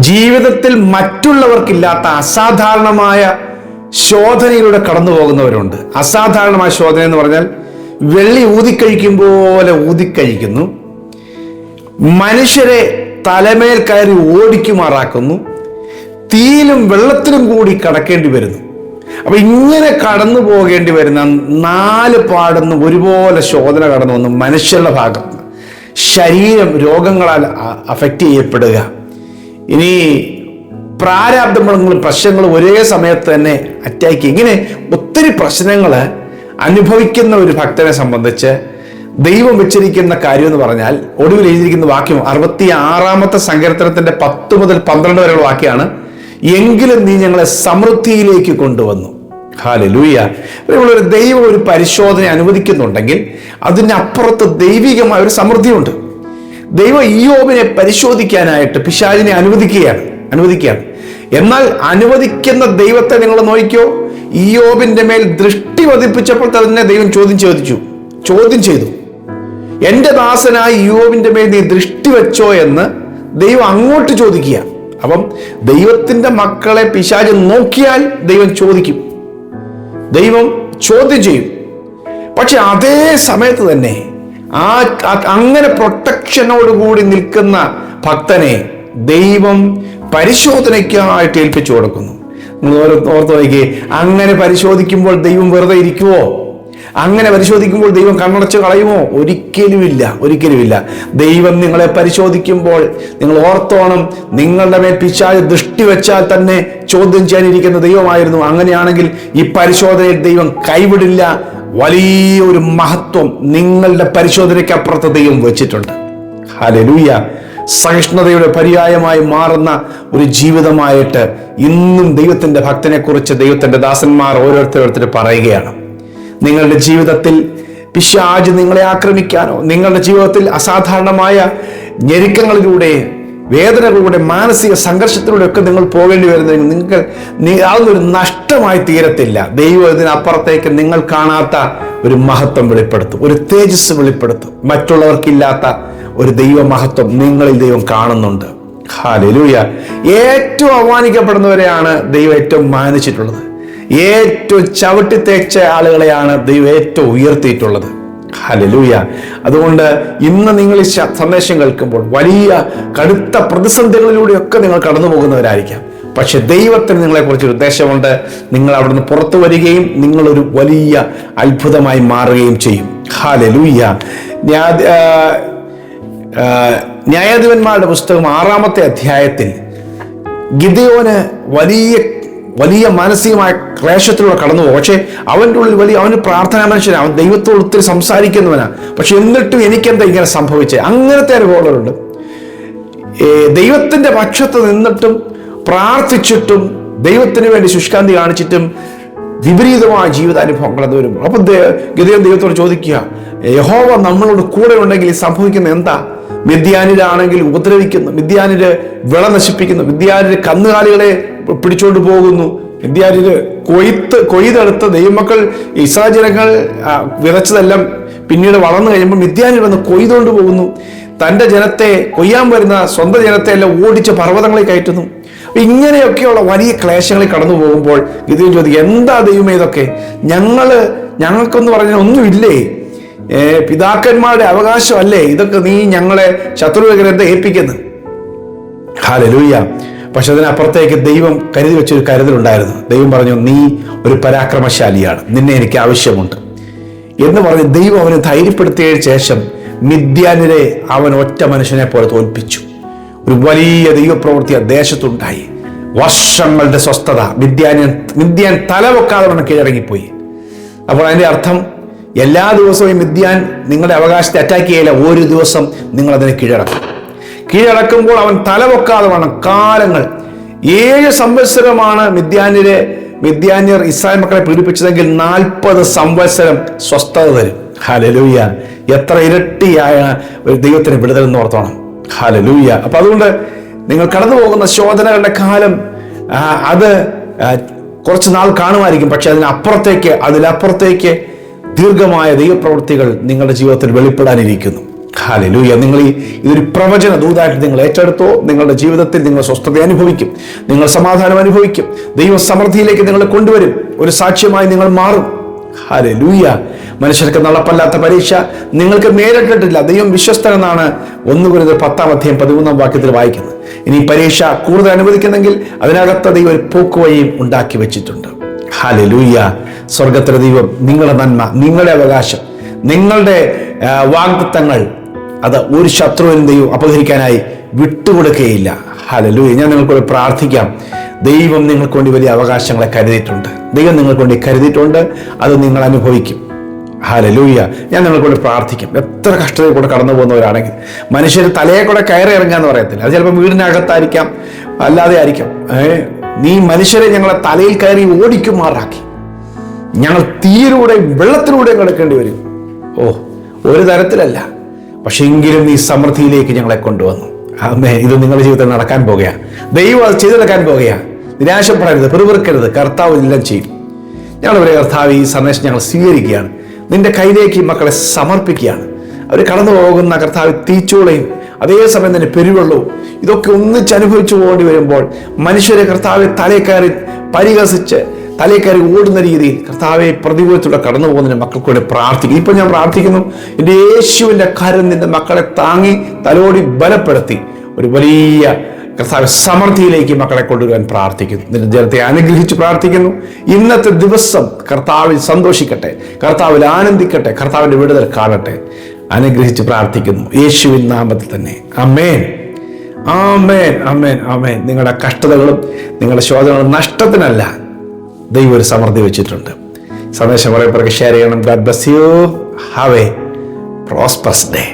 ജീവിതത്തിൽ മറ്റുള്ളവർക്കില്ലാത്ത അസാധാരണമായ ശോധനയിലൂടെ കടന്നു പോകുന്നവരുണ്ട്. അസാധാരണമായ ശോധന എന്ന് പറഞ്ഞാൽ വെള്ളി ഊതിക്കഴിക്കും പോലെ ഊതിക്കഴിക്കുന്നു, മനുഷ്യരെ തലമേൽ കയറി ഓടിക്കുമാറാക്കുന്നു, തീയിലും വെള്ളത്തിലും കൂടി കടക്കേണ്ടി വരുന്നു. അപ്പൊ ഇങ്ങനെ കടന്നു പോകേണ്ടി വരുന്ന 4 പാടുന്ന ഒരുപോലെ ശോധന കടന്നു വന്നു. മനുഷ്യരുടെ ഭാഗത്ത് ശരീരം രോഗങ്ങളാൽ അഫക്റ്റ് ചെയ്യപ്പെടുക, ഇനി പ്രാരാബ്ദങ്ങളും പ്രശ്നങ്ങളും ഒരേ സമയത്ത് തന്നെ അറ്റാക്ക്, ഇങ്ങനെ ഒത്തിരി പ്രശ്നങ്ങൾ അനുഭവിക്കുന്ന ഒരു ഭക്തനെ സംബന്ധിച്ച് ദൈവം വെച്ചിരിക്കുന്ന കാര്യം എന്ന് പറഞ്ഞാൽ, ഒടുവിൽ എഴുതിയിരിക്കുന്ന വാക്യം 66-ാമത്തെ സങ്കീർത്തനത്തിന്റെ 10 മുതൽ 12 വരെയുള്ള വാക്യമാണ്. എങ്കിലും നീ ഞങ്ങളെ സമൃദ്ധിയിലേക്ക് കൊണ്ടുവന്നു. ഹല്ലേലൂയ. ഒരു ദൈവം ഒരു പരിശോധന അനുവദിക്കുന്നുണ്ടെങ്കിൽ അതിനപ്പുറത്ത് ദൈവികമായ ഒരു സമൃദ്ധിയുണ്ട്. ദൈവം ഇയ്യോബിനെ പരിശോധിക്കാനായിട്ട് പിശാചിനെ അനുവദിക്കുകയാണ്. എന്നാൽ അനുവദിക്കുന്ന ദൈവത്തെ നിങ്ങൾ നോക്കിക്കോ. ഇയ്യോബിന്റെ മേൽ ദൃഷ്ടി പതിപ്പിച്ചപ്പോൾ തന്നെ ദൈവം ചോദ്യം ചെയ്തു, എന്റെ ദാസനായ ഇയ്യോബിന്റെ മേൽ നീ ദൃഷ്ടി വെച്ചോ എന്ന് ദൈവം അങ്ങോട്ട് ചോദിക്കുക. അപ്പം ദൈവത്തിന്റെ മക്കളെ പിശാച് നോക്കിയാൽ ദൈവം ചോദിക്കും, ദൈവം ചോദ്യം ചെയ്യും. പക്ഷെ അതേ സമയത്ത് തന്നെ അങ്ങനെ പ്രൊട്ടക്ഷനോടുകൂടി നിൽക്കുന്ന ഭക്തനെ ദൈവം പരിശോധനയ്ക്കായിട്ട് ഏൽപ്പിച്ചു കൊടുക്കുന്നു. നിങ്ങൾ ഓർത്ത് നോക്കിയേ, അങ്ങനെ പരിശോധിക്കുമ്പോൾ ദൈവം വെറുതെ ഇരിക്കുവോ? അങ്ങനെ പരിശോധിക്കുമ്പോൾ ദൈവം കണ്ണടച്ച് കളയുമോ? ഒരിക്കലുമില്ല. ദൈവം നിങ്ങളെ പരിശോധിക്കുമ്പോൾ നിങ്ങൾ ഓർത്തോണം, നിങ്ങളുടെ മേൽ പിശാച് ദൃഷ്ടി വെച്ചാൽ തന്നെ ചോദ്യം ചെയ്യാനിരിക്കുന്ന ദൈവമായിരുന്നു. അങ്ങനെയാണെങ്കിൽ ഈ പരിശോധനയിൽ ദൈവം കൈവിടില്ല. വലിയൊരു മഹത്വം നിങ്ങളുടെ പരിശോധനയ്ക്ക് അപ്പുറത്ത് ദൈവം വെച്ചിട്ടുണ്ട്. ഹല്ലേലൂയ. സഹിഷ്ണുതയുടെ പര്യായമായി മാറുന്ന ഒരു ജീവിതമായിട്ട് ഇന്നും ദൈവത്തിന്റെ ഭക്തനെ കുറിച്ച് ദൈവത്തിന്റെ ദാസന്മാർ ഓരോരുത്തർ പറയുകയാണ്. നിങ്ങളുടെ ജീവിതത്തിൽ പിശാച് നിങ്ങളെ ആക്രമിക്കാനോ, നിങ്ങളുടെ ജീവിതത്തിൽ അസാധാരണമായ ഞെരുക്കങ്ങളിലൂടെ, വേദനകളിലൂടെ, മാനസിക സംഘർഷത്തിലൂടെ ഒക്കെ നിങ്ങൾ പോകേണ്ടി വരുന്നെങ്കിൽ നിങ്ങൾക്ക് അതൊന്നൊരു നഷ്ടമായി തീരത്തില്ല. ദൈവം ഇതിനപ്പുറത്തേക്ക് നിങ്ങൾ കാണാത്ത ഒരു മഹത്വം വെളിപ്പെടുത്തും, ഒരു തേജസ് വെളിപ്പെടുത്തും. മറ്റുള്ളവർക്കില്ലാത്ത ഒരു ദൈവ മഹത്വം നിങ്ങളിൽ ദൈവം കാണുന്നുണ്ട്. ഹല്ലേലൂയ. ഏറ്റവും അവമാനിക്കപ്പെടുന്നവരെയാണ് ദൈവം ഏറ്റവും മാനിച്ചിട്ടുള്ളത്. ഏറ്റവും ചവിട്ടി തേച്ച ആളുകളെയാണ് ദൈവം ഏറ്റവും ഉയർത്തിയിട്ടുള്ളത്. ഹല്ലേലൂയ. അതുകൊണ്ട് ഇന്ന് നിങ്ങൾ ഈ സന്ദേശം കേൾക്കുമ്പോൾ വലിയ കടുത്ത പ്രതിസന്ധികളിലൂടെയൊക്കെ നിങ്ങൾ കടന്നു പോകുന്നവരായിരിക്കാം. പക്ഷെ ദൈവത്തിന് നിങ്ങളെക്കുറിച്ച് ഒരു ഉദ്ദേശമുണ്ട്. നിങ്ങൾ അവിടുന്ന് പുറത്തു വരികയും നിങ്ങളൊരു വലിയ അത്ഭുതമായി മാറുകയും ചെയ്യും. ഹല്ലേലൂയ. ന്യായാധിപന്മാരുടെ പുസ്തകം 6-ാമത്തെ അധ്യായത്തിൽ ഗിദെയോന് വലിയ മാനസികമായ ക്ലേശത്തിലൂടെ കടന്നു പോകും. പക്ഷെ അവൻ്റെ ഉള്ളിൽ അവന് പ്രാർത്ഥനാ മനുഷ്യനാണ്, അവൻ ദൈവത്തോട് ഒത്തിരി സംസാരിക്കുന്നവനാണ്. പക്ഷെ എന്നിട്ടും എനിക്കെന്താ ഇങ്ങനെ സംഭവിച്ചത്? അങ്ങനത്തെ അനുഭവങ്ങളുണ്ട്. ദൈവത്തിന്റെ പക്ഷത്ത് നിന്നിട്ടും പ്രാർത്ഥിച്ചിട്ടും ദൈവത്തിന് വേണ്ടി ശുഷ്കാന്തി കാണിച്ചിട്ടും വിപരീതമായ ജീവിതാനുഭവങ്ങൾ അത് വരുമ്പോൾ അപ്പൊ ഗിദെയോൻ ദൈവത്തോട് ചോദിക്കുക, യഹോവ നമ്മളോട് കൂടെ ഉണ്ടെങ്കിൽ സംഭവിക്കുന്ന എന്താ? മിദ്യാനിലാണെങ്കിൽ ഉപദ്രവിക്കുന്നു, മിദ്യാനില് വിള നശിപ്പിക്കുന്നു, മിദ്യാനില് കന്നുകാലികളെ പിടിച്ചോണ്ട് പോകുന്നു, മിദ്യാനില് കൊയ്തെടുത്ത് ദൈവമക്കൾ ഇസ്രായേൽ ജനങ്ങൾ വിതച്ചതെല്ലാം പിന്നീട് വളർന്നു കഴിയുമ്പോൾ മിദ്യാനിൽ വന്ന് കൊയ്തുകൊണ്ട് പോകുന്നു. തൻ്റെ ജനത്തെ കൊയ്യാൻ വരുന്ന സ്വന്തം ജനത്തെ എല്ലാം ഓടിച്ച് പർവ്വതങ്ങളിൽ കയറ്റുന്നു. ഇങ്ങനെയൊക്കെയുള്ള വലിയ ക്ലേശങ്ങളിൽ കടന്നു പോകുമ്പോൾ ഗിദെയോൻ ചോദിക്കും, എന്താ ദൈവമേ ഇതൊക്കെ? ഞങ്ങൾക്കൊന്ന് പറഞ്ഞാൽ ഒന്നുമില്ലേ? പിതാക്കന്മാരുടെ അവകാശമല്ലേ ഇതൊക്കെ? നീ ഞങ്ങളെ ശത്രുവിനെ ഏൽപ്പിക്കുന്നു. ഹല്ലേലൂയ. പക്ഷെ അതിനപ്പുറത്തേക്ക് ദൈവം കരുതി വെച്ചൊരു കരുതലുണ്ടായിരുന്നു. ദൈവം പറഞ്ഞു, നീ ഒരു പരാക്രമശാലിയാണ്, നിന്നെ എനിക്ക് ആവശ്യമുണ്ട് എന്ന് പറഞ്ഞ് ദൈവം അവനെ ധൈര്യപ്പെടുത്തിയ ശേഷം മിദ്യാനിലെ അവൻ ഒറ്റ മനുഷ്യനെ പോലെ തോൽപ്പിച്ചു. ഒരു വലിയ ദൈവപ്രവൃത്തി ദേശത്തുണ്ടായി. വർഷങ്ങളുടെ സ്വസ്ഥത. മിദ്യാൻ തലവെക്കാതെ കീഴടങ്ങിപ്പോയി. അപ്പോൾ അതിന്റെ അർത്ഥം എല്ലാ ദിവസവും മിദ്യാൻ നിങ്ങളുടെ അവകാശത്തെ അറ്റാക്ക് ചെയ്യില്ല. ഒരു ദിവസം നിങ്ങൾ അതിനെ കീഴടക്കുമ്പോൾ അവൻ തലവെക്കാതെ വേണം കാലങ്ങൾ. 7 സംവത്സരമാണ് മിദ്യാന്യർ ഇസ്രായേൽ മക്കളെ പീഡിപ്പിച്ചതെങ്കിൽ 40 സംവത്സരം സ്വസ്ഥത തരും. ഹല്ലേലൂയ. എത്ര ഇരട്ടിയായ ഒരു ദൈവത്തിന് വിടുതൽ എന്ന് ഓർത്തോണം. ഹല്ലേലൂയ. അപ്പൊ അതുകൊണ്ട് നിങ്ങൾ കടന്നു പോകുന്ന ശോധനകളുടെ കാലം അത് കുറച്ച് നാൾ കാണുമായിരിക്കും. പക്ഷെ അതിലപ്പുറത്തേക്ക് ദീർഘമായ ദൈവപ്രവൃത്തികൾ നിങ്ങളുടെ ജീവിതത്തിൽ വെളിപ്പെടാനിരിക്കുന്നു. ഹല്ലേലൂയ. ഇതൊരു പ്രവചന ദൂതായിട്ട് നിങ്ങൾ ഏറ്റെടുത്തോ. നിങ്ങളുടെ ജീവിതത്തിൽ നിങ്ങൾ സ്വസ്ഥത അനുഭവിക്കും, നിങ്ങൾ സമാധാനം അനുഭവിക്കും, ദൈവ സമൃദ്ധിയിലേക്ക് നിങ്ങളെ കൊണ്ടുവരും, ഒരു സാക്ഷ്യമായി നിങ്ങൾ മാറും. ഹല്ലേലൂയ. മനുഷ്യർക്ക് നടപ്പല്ലാത്ത പരീക്ഷ നിങ്ങൾക്ക് നേരിട്ടിട്ടില്ല. ദൈവം വിശ്വസ്തനെന്നാണ് 1 കൊരിന്ത്യർ 10:13 വായിക്കുന്നത്. ഇനി പരീക്ഷ കൂടുതൽ അനുവദിക്കുന്നെങ്കിൽ അതിനകത്ത് ദൈവം ഒരു പോക്കുവഴിയും ഉണ്ടാക്കി വെച്ചിട്ടുണ്ട്. ഹല്ലേലൂയ. സ്വർഗത്തിലെ ദൈവം നിങ്ങളുടെ നന്മ, നിങ്ങളുടെ അവകാശം, നിങ്ങളുടെ വാഗ്ദത്തങ്ങൾ അത് ഒരു ശത്രുവിനും ദൈവം അപഹരിക്കാനായി വിട്ടുകൊടുക്കുകയില്ല. ഹല്ലേലൂയ. ഞാൻ നിങ്ങൾക്ക് പ്രാർത്ഥിക്കാം. ദൈവം നിങ്ങൾക്ക് വേണ്ടി വലിയ അവകാശങ്ങളെ കരുതിയിട്ടുണ്ട്. ദൈവം നിങ്ങൾക്ക് വേണ്ടി കരുതിയിട്ടുണ്ട്. അത് നിങ്ങൾ അനുഭവിക്കും. ഹല്ലേലൂയ. ഞാൻ നിങ്ങൾക്ക് വേണ്ടി പ്രാർത്ഥിക്കും. എത്ര കഷ്ടതയിൽ കൂടെ കടന്നു പോകുന്നവരാണെങ്കിൽ, മനുഷ്യർ തലയെ കൂടെ കയറി ഇറങ്ങാന്ന് പറയത്തില്ല. അത് ചിലപ്പോൾ വീടിനകത്തായിരിക്കാം, അല്ലാതെ ആയിരിക്കാം. നീ മനുഷ്യരെ ഞങ്ങളെ തലയിൽ കയറി ഓടിക്കുമാറാക്കി, ഞങ്ങൾ തീയിലൂടെ വെള്ളത്തിലൂടെ കിടക്കേണ്ടി വരും. ഒരു തരത്തിലല്ല, പക്ഷെ എങ്കിലും നീ സമൃദ്ധിയിലേക്ക് ഞങ്ങളെ കൊണ്ടുവന്നു. ആമേൻ. ഇത് നിങ്ങളുടെ ജീവിതത്തിൽ നടക്കാൻ പോകുകയാണ്. ദൈവം അത് ചെയ്തെടുക്കാൻ പോകുകയാണ്. നിരാശപ്പെടരുത്, പിറുപിറുക്കരുത്. കർത്താവ് എല്ലാം ചെയ്യും. ഞങ്ങളിവരെ കർത്താവ് ഈ സന്ദേശം ഞങ്ങൾ സ്വീകരിക്കുകയാണ്. നിന്റെ കയ്യിലേക്ക് ഈ മക്കളെ സമർപ്പിക്കുകയാണ്. അവർ കടന്നു പോകുന്ന കർത്താവ് തീച്ചൂളയും അതേസമയം തന്നെ പെരുവെള്ളവും ഇതൊക്കെ ഒന്നിച്ച് അനുഭവിച്ചു പോകേണ്ടി വരുമ്പോൾ മനുഷ്യരെ കർത്താവെ തലേ കയറി പരിഹസിച്ച് തലേ കയറി ഓടുന്ന രീതിയിൽ കർത്താവെ പ്രതികൂലത്തിലൂടെ കടന്നു പോകുന്നതിന് മക്കൾക്ക് വേണ്ടി പ്രാർത്ഥിക്കും. ഇപ്പൊ ഞാൻ പ്രാർത്ഥിക്കുന്നു, എൻ്റെ യേശുവിൻ്റെ കരം നിന്റെ മക്കളെ താങ്ങി തലോടി ബലപ്പെടുത്തി ഒരു വലിയ കർത്താവ് സമൃദ്ധിയിലേക്ക് മക്കളെ കൊണ്ടുവരാൻ പ്രാർത്ഥിക്കുന്നു. നിന്റെ ജനത്തെ അനുഗ്രഹിച്ച് പ്രാർത്ഥിക്കുന്നു. ഇന്നത്തെ ദിവസം കർത്താവിൽ സന്തോഷിക്കട്ടെ, കർത്താവിൽ ആനന്ദിക്കട്ടെ, കർത്താവിന്റെ വിടുതൽ കാണട്ടെ. അനുഗ്രഹിച്ച് പ്രാർത്ഥിക്കുന്നു യേശുവിൻ നാമത്തിൽ തന്നെ. ആമേൻ, ആമേൻ, ആമേൻ, ആമേൻ. നിങ്ങളുടെ കഷ്ടതകളും നിങ്ങളുടെ ശോധനകളും നഷ്ടത്തിനല്ല, ദൈവം ഒരു സമൃദ്ധി വെച്ചിട്ടുണ്ട്. സന്ദേശം കുറേ പേർക്ക് ഷെയർ ചെയ്യണം. God bless you. Have A prosperous day.